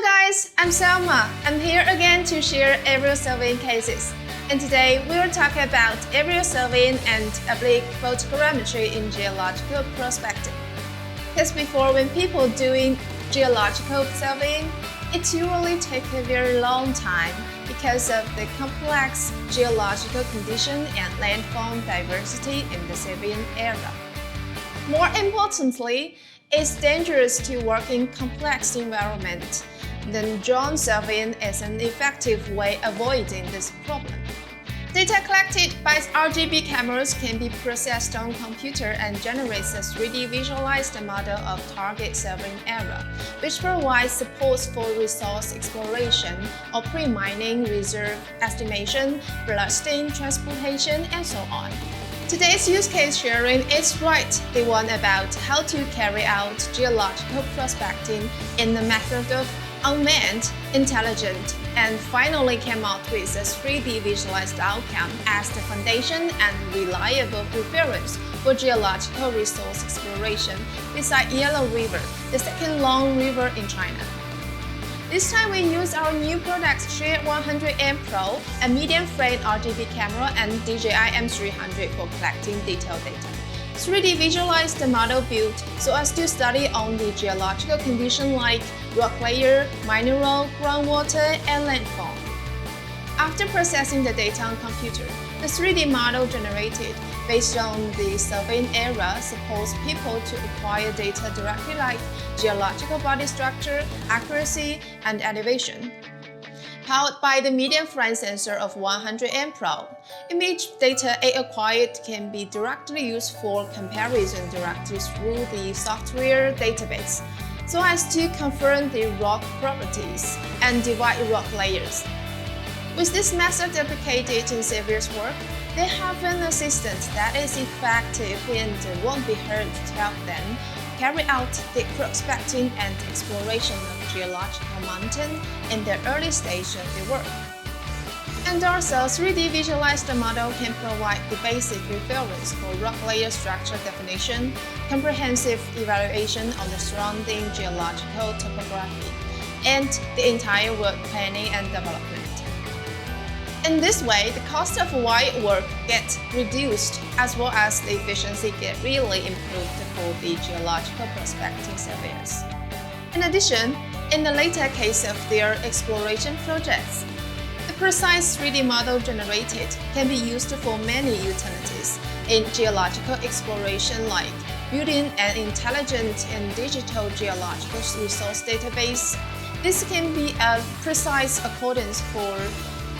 Hello guys, I'm Selma. I'm here again to share aerial surveying cases. And today we will talk about aerial surveying and oblique photogrammetry in geological prospecting. Because before, when people doing geological surveying, it usually takes a very long time because of the complex geological condition and landform diversity in the surveying area. More importantly, it's dangerous to work in complex environment. Then drone surveying is an effective way avoiding this problem. Data collected by RGB cameras can be processed on computer and generates a 3D visualized model of target surveying area, which provides support for resource exploration or pre-mining, reserve estimation, blasting, transportation, and so on. Today's use case sharing is the one about how to carry out geological prospecting in the method of unmanned, intelligent, and finally came out with a 3D visualized outcome as the foundation and reliable reference for geological resource exploration beside Yellow River, the second long river in China. This time we use our new product GSD M300 Pro, a medium-frame RGB camera, and DJI M300 for collecting detailed data. 3D visualize the model built so as to study on the geological condition like rock layer, mineral, groundwater, and landform. After processing the data on computer, the 3D model generated based on the surveying area supports people to acquire data directly like geological body structure, accuracy, and elevation. Powered by the medium-frame sensor of 100M Pro, image data it acquired can be directly used for comparison directly through the software database, so as to confirm the rock properties and divide rock layers. With this method applied in surveyors' work, they have an assistant that is effective and won't be hurt to help them carry out the prospecting and exploration of geological mountain in the early stage of the work. And also, 3D visualized model can provide the basic reference for rock layer structure definition, comprehensive evaluation on the surrounding geological topography, and the entire work planning and development. In this way, the cost of wide work gets reduced as well as the efficiency gets really improved for the geological prospecting surveyors. In addition, in the later case of their exploration projects, the precise 3D model generated can be used for many utilities in geological exploration like building an intelligent and digital geological resource database. This can be a precise accordance for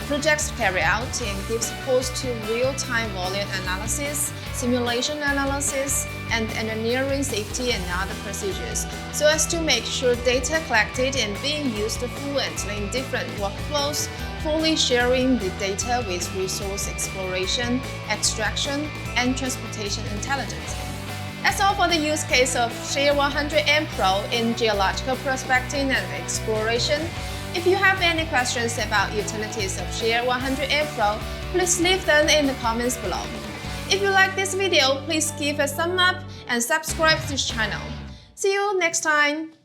projects carry out and give support to real-time volume analysis, simulation analysis, and engineering safety and other procedures, so as to make sure data collected and being used fluently in different workflows, fully sharing the data with resource exploration, extraction, and transportation intelligence. That's all for the use case of GSD M300 Pro in geological prospecting and exploration. If you have any questions about utilities of GSD M300 Pro, please leave them in the comments below. If you like this video, please give a thumb up and subscribe to this channel. See you next time!